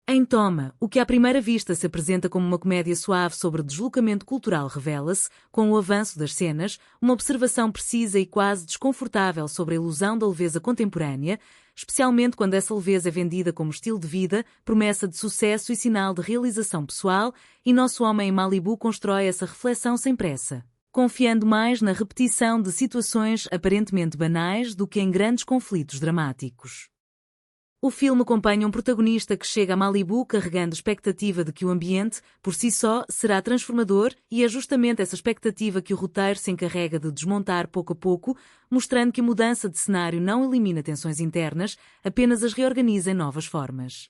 Em Toma, o que à primeira vista se apresenta como uma comédia suave sobre deslocamento cultural revela-se, com o avanço das cenas, uma observação precisa e quase desconfortável sobre a ilusão da leveza contemporânea, especialmente quando essa leveza é vendida como estilo de vida, promessa de sucesso e sinal de realização pessoal, e nosso homem em Malibu constrói essa reflexão sem pressa, confiando mais na repetição de situações aparentemente banais do que em grandes conflitos dramáticos. O filme acompanha um protagonista que chega a Malibu carregando a expectativa de que o ambiente, por si só, será transformador, e é justamente essa expectativa que o roteiro se encarrega de desmontar pouco a pouco, mostrando que a mudança de cenário não elimina tensões internas, apenas as reorganiza em novas formas.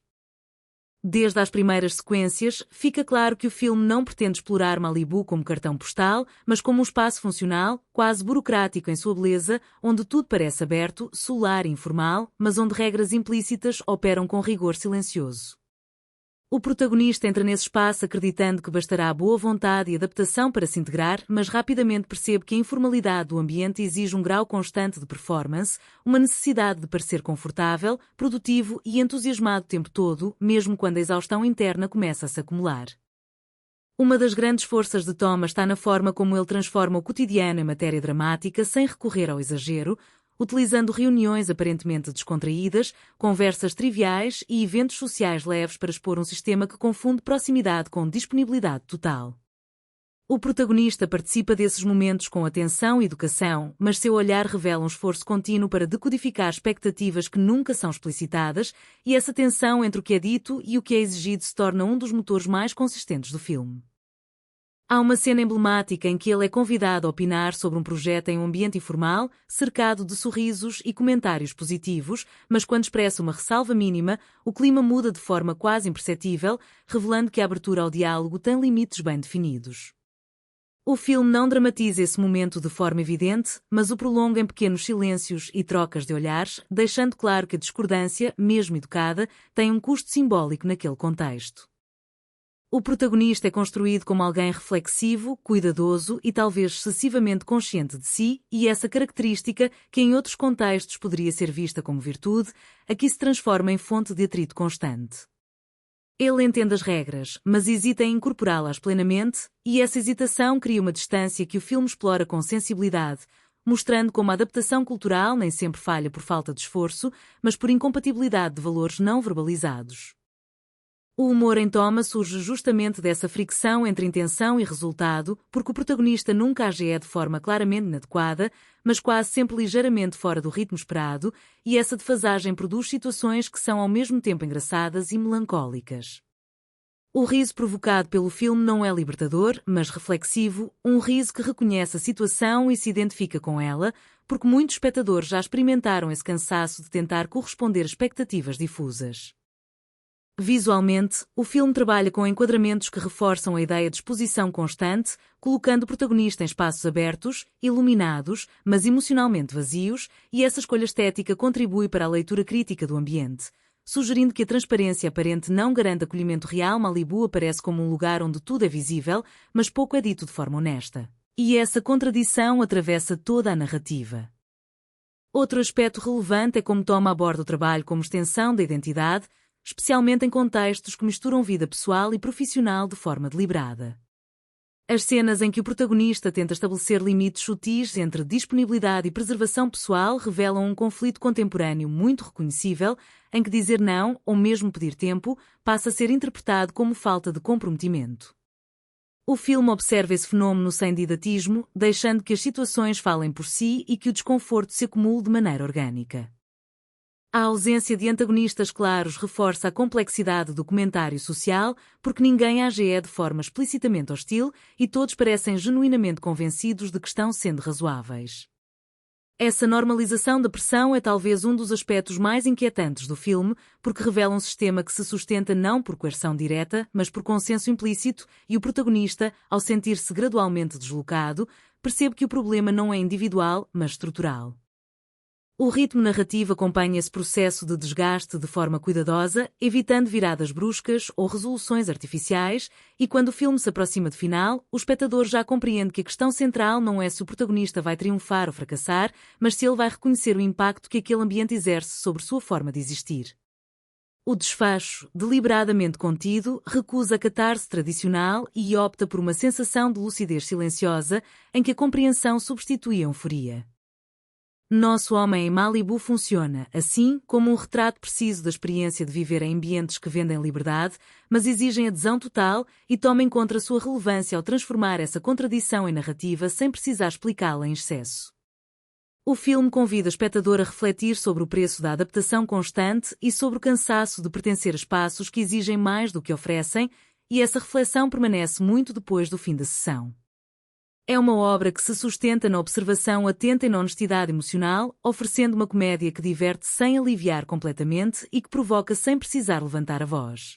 Desde as primeiras sequências, fica claro que o filme não pretende explorar Malibu como cartão postal, mas como um espaço funcional, quase burocrático em sua beleza, onde tudo parece aberto, solar e informal, mas onde regras implícitas operam com rigor silencioso. O protagonista entra nesse espaço acreditando que bastará boa vontade e adaptação para se integrar, mas rapidamente percebe que a informalidade do ambiente exige um grau constante de performance, uma necessidade de parecer confortável, produtivo e entusiasmado o tempo todo, mesmo quando a exaustão interna começa a se acumular. Uma das grandes forças de Thomas está na forma como ele transforma o cotidiano em matéria dramática sem recorrer ao exagero, utilizando reuniões aparentemente descontraídas, conversas triviais e eventos sociais leves para expor um sistema que confunde proximidade com disponibilidade total. O protagonista participa desses momentos com atenção e educação, mas seu olhar revela um esforço contínuo para decodificar expectativas que nunca são explicitadas, e essa tensão entre o que é dito e o que é exigido se torna um dos motores mais consistentes do filme. Há uma cena emblemática em que ele é convidado a opinar sobre um projeto em um ambiente informal, cercado de sorrisos e comentários positivos, mas quando expressa uma ressalva mínima, o clima muda de forma quase imperceptível, revelando que a abertura ao diálogo tem limites bem definidos. O filme não dramatiza esse momento de forma evidente, mas o prolonga em pequenos silêncios e trocas de olhares, deixando claro que a discordância, mesmo educada, tem um custo simbólico naquele contexto. O protagonista é construído como alguém reflexivo, cuidadoso e talvez excessivamente consciente de si, e essa característica, que em outros contextos poderia ser vista como virtude, aqui se transforma em fonte de atrito constante. Ele entende as regras, mas hesita em incorporá-las plenamente, e essa hesitação cria uma distância que o filme explora com sensibilidade, mostrando como a adaptação cultural nem sempre falha por falta de esforço, mas por incompatibilidade de valores não verbalizados. O humor em Toma surge justamente dessa fricção entre intenção e resultado, porque o protagonista nunca age de forma claramente inadequada, mas quase sempre ligeiramente fora do ritmo esperado, e essa defasagem produz situações que são ao mesmo tempo engraçadas e melancólicas. O riso provocado pelo filme não é libertador, mas reflexivo, um riso que reconhece a situação e se identifica com ela, porque muitos espectadores já experimentaram esse cansaço de tentar corresponder a expectativas difusas. Visualmente, o filme trabalha com enquadramentos que reforçam a ideia de exposição constante, colocando o protagonista em espaços abertos, iluminados, mas emocionalmente vazios, e essa escolha estética contribui para a leitura crítica do ambiente, sugerindo que a transparência aparente não garante acolhimento real. Malibu aparece como um lugar onde tudo é visível, mas pouco é dito de forma honesta. E essa contradição atravessa toda a narrativa. Outro aspecto relevante é como Toma aborda o trabalho como extensão da identidade, especialmente em contextos que misturam vida pessoal e profissional de forma deliberada. As cenas em que o protagonista tenta estabelecer limites sutis entre disponibilidade e preservação pessoal revelam um conflito contemporâneo muito reconhecível, em que dizer não, ou mesmo pedir tempo, passa a ser interpretado como falta de comprometimento. O filme observa esse fenómeno sem didatismo, deixando que as situações falem por si e que o desconforto se acumule de maneira orgânica. A ausência de antagonistas claros reforça a complexidade do comentário social, porque ninguém age de forma explicitamente hostil e todos parecem genuinamente convencidos de que estão sendo razoáveis. Essa normalização da pressão é talvez um dos aspectos mais inquietantes do filme, porque revela um sistema que se sustenta não por coerção direta, mas por consenso implícito, e o protagonista, ao sentir-se gradualmente deslocado, percebe que o problema não é individual, mas estrutural. O ritmo narrativo acompanha esse processo de desgaste de forma cuidadosa, evitando viradas bruscas ou resoluções artificiais, e quando o filme se aproxima do final, o espectador já compreende que a questão central não é se o protagonista vai triunfar ou fracassar, mas se ele vai reconhecer o impacto que aquele ambiente exerce sobre sua forma de existir. O desfacho, deliberadamente contido, recusa a catarse tradicional e opta por uma sensação de lucidez silenciosa em que a compreensão substitui a euforia. Nosso Homem em Malibu funciona, assim, como um retrato preciso da experiência de viver em ambientes que vendem liberdade, mas exigem adesão total e tomem conta a sua relevância ao transformar essa contradição em narrativa sem precisar explicá-la em excesso. O filme convida o espectador a refletir sobre o preço da adaptação constante e sobre o cansaço de pertencer a espaços que exigem mais do que oferecem, e essa reflexão permanece muito depois do fim da sessão. É uma obra que se sustenta na observação atenta e na honestidade emocional, oferecendo uma comédia que diverte sem aliviar completamente e que provoca sem precisar levantar a voz.